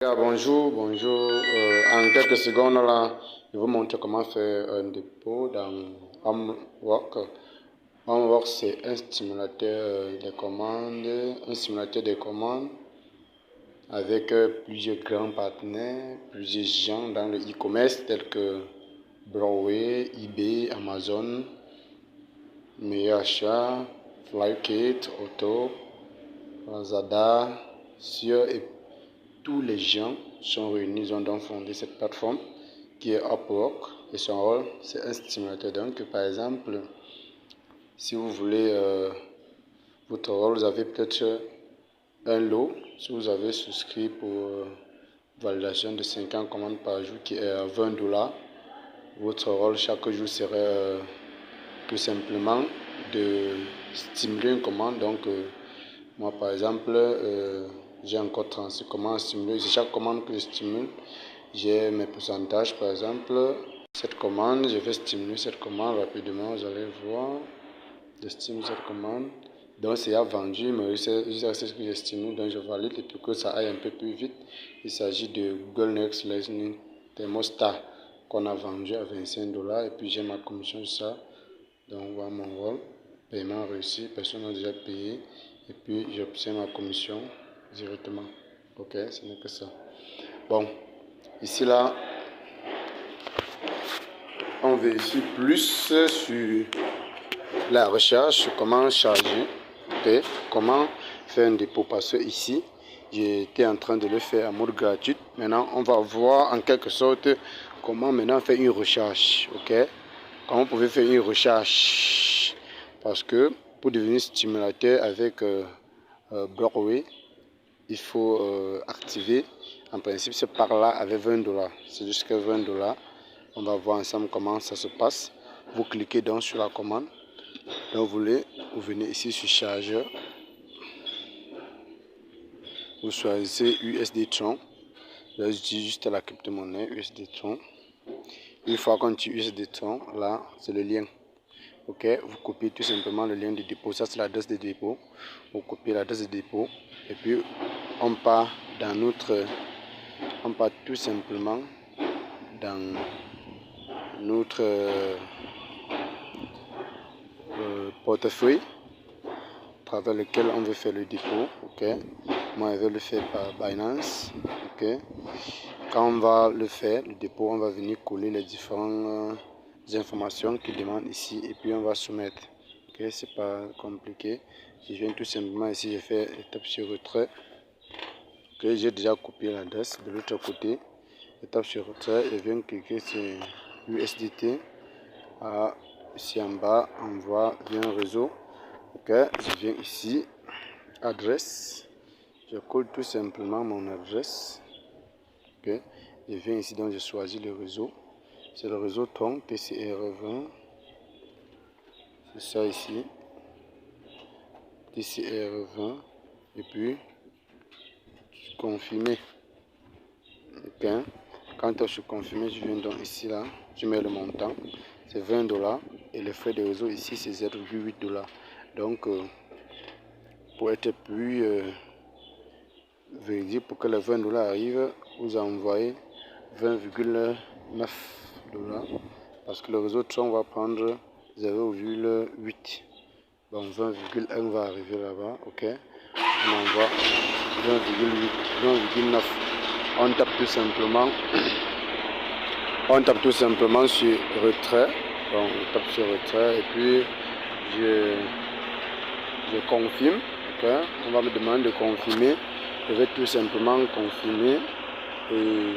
Bonjour, bonjour. En quelques secondes là, je vais vous montrer comment faire un dépôt dans Homework. Homework, c'est un stimulateur des commandes, avec plusieurs grands partenaires, plusieurs gens dans le e-commerce tels que Broadway, eBay, Amazon, Meilleur Achat, Flykit, Auto, Lazada, Sur et tous les gens sont réunis, ils ont donc fondé cette plateforme qui est Upwork et son rôle c'est un stimulateur. Donc par exemple, si vous voulez votre rôle, vous avez peut-être un lot, si vous avez souscrit pour validation de 50 commandes par jour qui est à 20 $, votre rôle chaque jour serait tout simplement de stimuler une commande. Donc moi par exemple j'ai encore 36 commandes à stimuler. C'est chaque commande que je stimule, j'ai mes pourcentages. Par exemple, cette commande, je vais stimuler cette commande rapidement. Vous allez voir, je stimule cette commande. Donc c'est à vendu, mais c'est ce que je stimule. Donc je valide et pour que ça aille un peu plus vite. Il s'agit de Google Next Listening Thermostat qu'on a vendu à 25 $ et puis j'ai ma commission sur ça. Donc voilà mon rôle. Paiement réussi, personne n'a déjà payé et puis j'obtiens ma commission directement. Ok, ce n'est que ça. Bon, ici là, on vérifie plus sur la recherche, sur comment charger, okay, comment faire un dépôt. Parce que ici, j'étais en train de le faire en mode gratuit. Maintenant, on va voir en quelque sorte comment maintenant faire une recherche. Ok, comment vous pouvez faire une recherche. Parce que pour devenir stimulateur avec Broadway, il faut activer. En principe, c'est par là avec 20 $. C'est jusqu'à 20 $. On va voir ensemble comment ça se passe. Vous cliquez donc sur la commande. Donc vous venez ici sur chargeur. Vous choisissez USD Tron. Là, j'utilise juste la crypto-monnaie USD Tron. Une fois qu'on utilise USD Tron, là, c'est le lien. Ok, vous copiez tout simplement le lien de dépôt. Ça, c'est l'adresse de dépôt. Vous copiez l'adresse de dépôt. Et puis, on part tout simplement dans notre portefeuille à travers lequel on veut faire le dépôt. Ok, moi je vais le faire par Binance. Ok, quand on va le faire le dépôt, on va venir coller les différentes informations qu'il demande ici et puis on va soumettre. Ok, c'est pas compliqué. Je viens tout simplement ici, je fais étape sur retrait. Ok, j'ai déjà copié l'adresse de l'autre côté. Étape sur retrait, je viens cliquer sur USDT. Ici en bas, on voit bien réseau. Ok, je viens ici, adresse. Je colle tout simplement mon adresse. Ok, je viens ici, donc je choisis le réseau. C'est le réseau Tron TCR20. C'est ça ici. TCR20. Et puis, confirmer. Ok, quand je suis confirmé, je viens donc ici là. Je mets le montant. C'est 20 $ et le frais de réseau ici c'est 0,8 $. Donc pour être plus véridique, pour que les 20 $ arrivent, vous envoyez 20,9 $ parce que le réseau Tron va prendre 0,8. Donc 20,1 va arriver là-bas. Ok, on envoie 20,8, 20,9. On tape tout simplement sur retrait. Donc on tape sur retrait et puis je confirme. Okay. On va me demander de confirmer. Je vais tout simplement confirmer. Et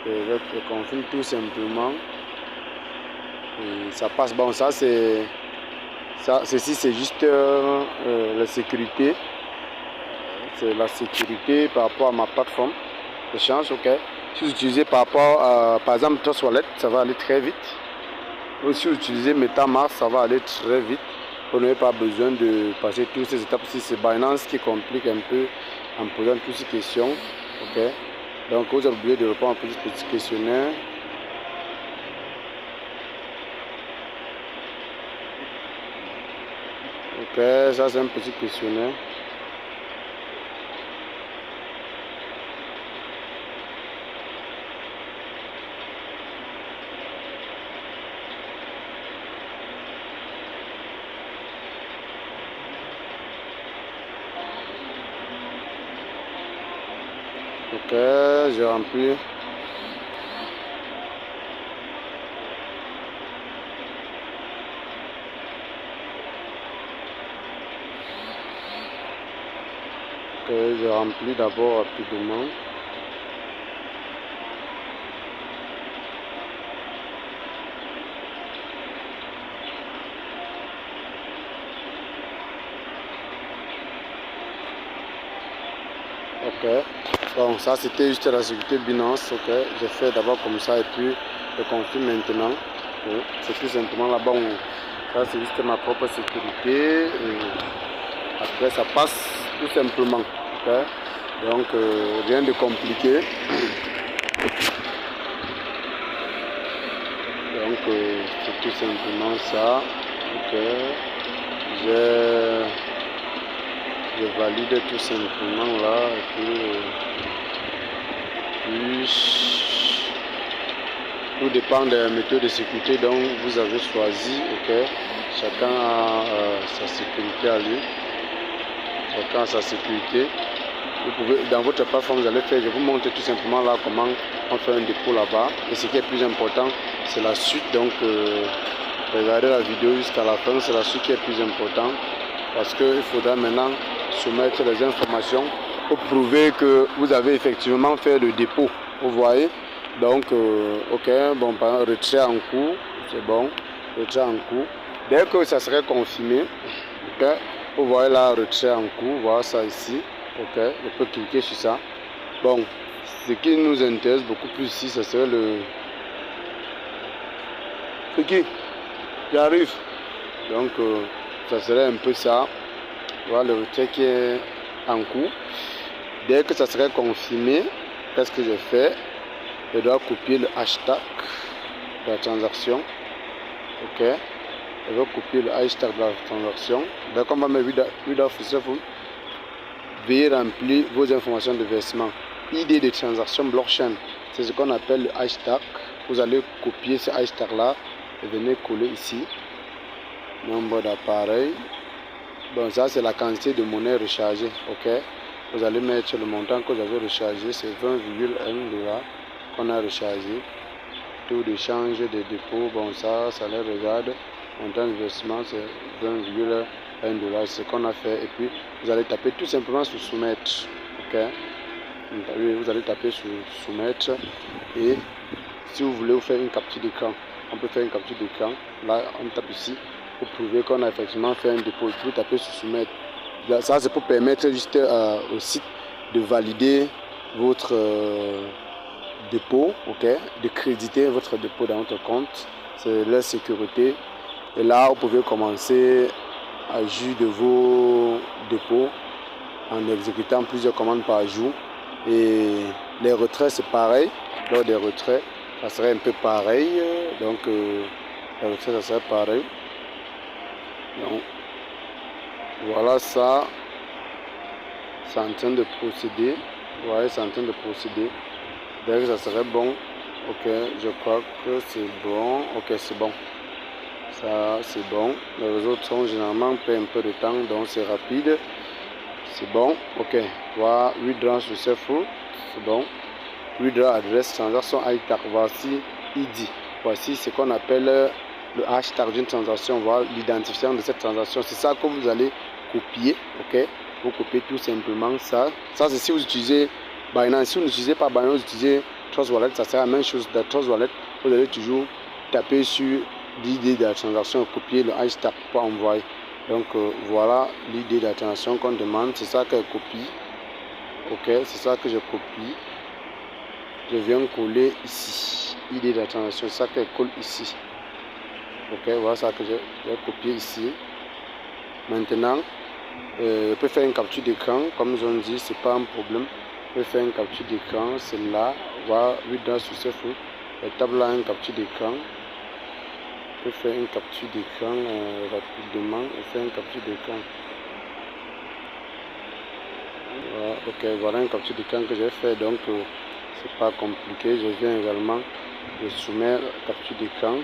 je confirme tout simplement. Et ça passe. Bon, ça c'est ça. Ceci c'est juste la sécurité. C'est la sécurité par rapport à ma plateforme de change. Ok. Si vous utilisez par rapport à, par exemple, Trust Wallet, ça va aller très vite. Ou si vous utilisez MetaMask, ça va aller très vite. Vous n'avez pas besoin de passer toutes ces étapes. Si c'est Binance qui complique un peu en posant toutes ces questions. Ok. Donc vous avez oublié de répondre à un petit questionnaire. Ok, ça c'est un petit questionnaire. Ok, j'ai rempli. Ok, j'ai rempli d'abord rapidement. Ok, bon, ça c'était juste la sécurité Binance. Ok, j'ai fait d'abord comme ça et puis je confirme maintenant. C'est tout simplement là-bas. Ça c'est juste ma propre sécurité. Et après ça passe tout simplement. Ok, donc rien de compliqué. Donc c'est tout simplement ça. Ok, je valide tout simplement là et puis tout dépend des méthodes de sécurité dont vous avez choisi. Ok, chacun a sa sécurité à lui, chacun a sa sécurité. Vous pouvez, dans votre plateforme, vous allez faire, je vous montre tout simplement là comment on fait un dépôt là-bas. Et ce qui est plus important, c'est la suite. Donc regardez la vidéo jusqu'à la fin, c'est la suite qui est plus important, parce qu'il faudra maintenant soumettre les informations pour prouver que vous avez effectivement fait le dépôt. Vous voyez, donc ok, bon, retrait en cours, c'est bon, retrait en cours. Dès que ça serait confirmé, ok, vous voyez là, retrait en cours, voilà ça ici, ok, je peux cliquer sur ça. Bon, ce qui nous intéresse beaucoup plus ici, ce serait le... C'est qui? J'arrive. Donc ça serait un peu ça. Voilà le retrait qui est en cours. Dès que ça serait confirmé, qu'est-ce que je fais? Je dois copier le hashtag de la transaction. Ok, je vais copier le hashtag de la transaction. Donc on va mettre read of successful. Veuillez remplir vos informations de versement. ID de transaction blockchain, c'est ce qu'on appelle le hashtag. Vous allez copier ce hashtag là et venez coller ici. Nombre d'appareils. Bon, ça c'est la quantité de monnaie rechargée. Ok, vous allez mettre le montant que vous avez rechargé, c'est 20,1 $ qu'on a rechargé. Taux de change de dépôt, bon ça les regarde. Montant d'investissement c'est 20,1 $, c'est ce qu'on a fait. Et puis vous allez taper tout simplement sur soumettre. Ok, vous allez taper sur soumettre. Et si vous voulez vous faire une capture d'écran, on peut faire une capture d'écran. Là on tape ici pour prouver qu'on a effectivement fait un dépôt. Vous tapez sur soumettre. Là, ça c'est pour permettre juste au site de valider votre dépôt, ok, de créditer votre dépôt dans votre compte. C'est la sécurité. Et là vous pouvez commencer à jouir de vos dépôts en exécutant plusieurs commandes par jour. Et les retraits c'est pareil. Lors des retraits ça serait un peu pareil. Donc les retraits ça serait pareil. Donc voilà, ça c'est en train de procéder. Vous voyez, c'est en train de procéder. Dès que ça serait bon, ok, je crois que c'est bon. Ok, c'est bon. Ça c'est bon. Les autres sont généralement prennent un peu de temps, donc c'est rapide. C'est bon. Ok, voilà, withdraw successful. C'est bon. Withdraw adresse transaction hashtag. Voici ID. Voici ce qu'on appelle le hashtag d'une transaction. Voilà l'identifiant de cette transaction. C'est ça que vous allez copier. Ok, vous copiez tout simplement ça. Ça c'est si vous utilisez Binance. Si vous n'utilisez pas Binance, vous utilisez Trust Wallet, ça sert à la même chose. Dans Trust Wallet, vous allez toujours taper sur l'idée de la transaction et copier le hashtag pour envoyer. Donc voilà l'idée de la transaction qu'on demande. C'est ça qu'elle copie. Ok, c'est ça que je copie. Je viens coller ici. Idée de la transaction, c'est ça qu'elle colle ici. Ok, voilà ça que j'ai copié ici. Maintenant, je peux faire une capture d'écran. Comme ils ont dit, c'est pas un problème. Je peux faire une capture d'écran. C'est là. Voilà, withdraw successful. Je tape là une capture d'écran. Je peux faire une capture d'écran rapidement. Je fais une capture d'écran. Voilà, ok, voilà une capture d'écran que j'ai fait. Donc, c'est pas compliqué. Je viens également de soumettre la capture d'écran.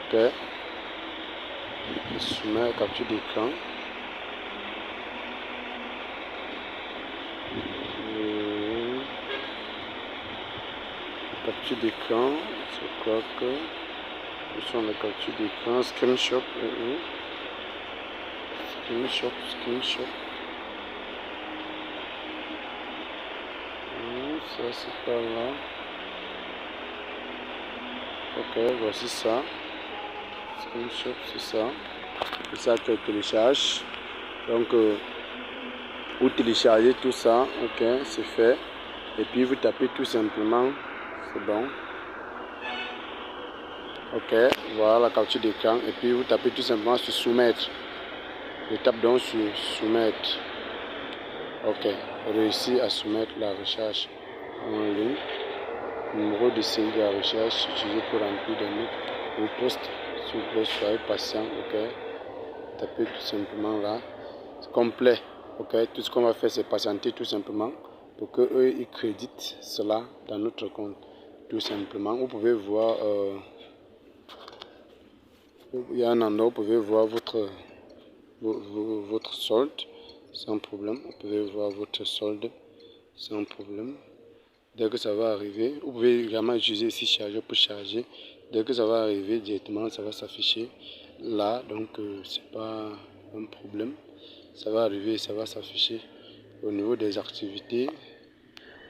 Ok. Je soumets la capture d'écran. capture d'écran. Je crois que ce sont les captures d'écran. Screenshot. Screenshot. Ça c'est pas là. Ok, voici ça. Screenshot, c'est ça. C'est ça que je télécharge. Donc, vous téléchargez tout ça. Ok, c'est fait. Et puis vous tapez tout simplement. C'est bon. Ok, voilà la capture d'écran. Et puis vous tapez tout simplement sur soumettre. Je tape donc sur soumettre. Ok, réussi à soumettre la recherche en ligne. Numéro de série de la recherche utilisé pour remplir des notes. Vous poste, s'il vous plaît, soyez patient. Ok, tapez tout simplement là. C'est complet. Ok, tout ce qu'on va faire, c'est patienter tout simplement pour que eux ils créditent cela dans notre compte. Tout simplement, vous pouvez voir. Il y a un endroit où vous pouvez voir votre solde sans problème. Vous pouvez voir votre solde sans problème. Dès que ça va arriver, vous pouvez également utiliser ici chargeur pour charger. Dès que ça va arriver directement, ça va s'afficher là. Donc c'est pas un problème. Ça va arriver, ça va s'afficher. Au niveau des activités,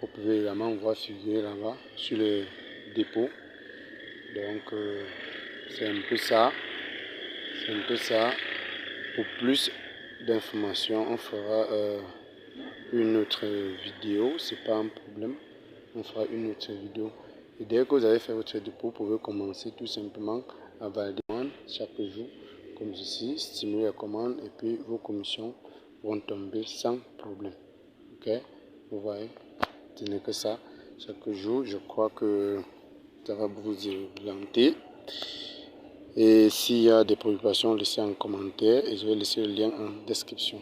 vous pouvez également voir figurer là-bas sur le dépôt. Donc c'est un peu ça. C'est un peu ça. Pour plus d'informations, on fera une autre vidéo. C'est pas un problème. On fera une autre vidéo. Et dès que vous avez fait votre dépôt, vous pouvez commencer tout simplement à valider chaque jour, comme ceci, stimuler la commande et puis vos commissions vont tomber sans problème. Ok, vous voyez, ce n'est que ça. Chaque jour, je crois que ça va vous orienter. Et s'il y a des préoccupations, laissez un commentaire et je vais laisser le lien en description.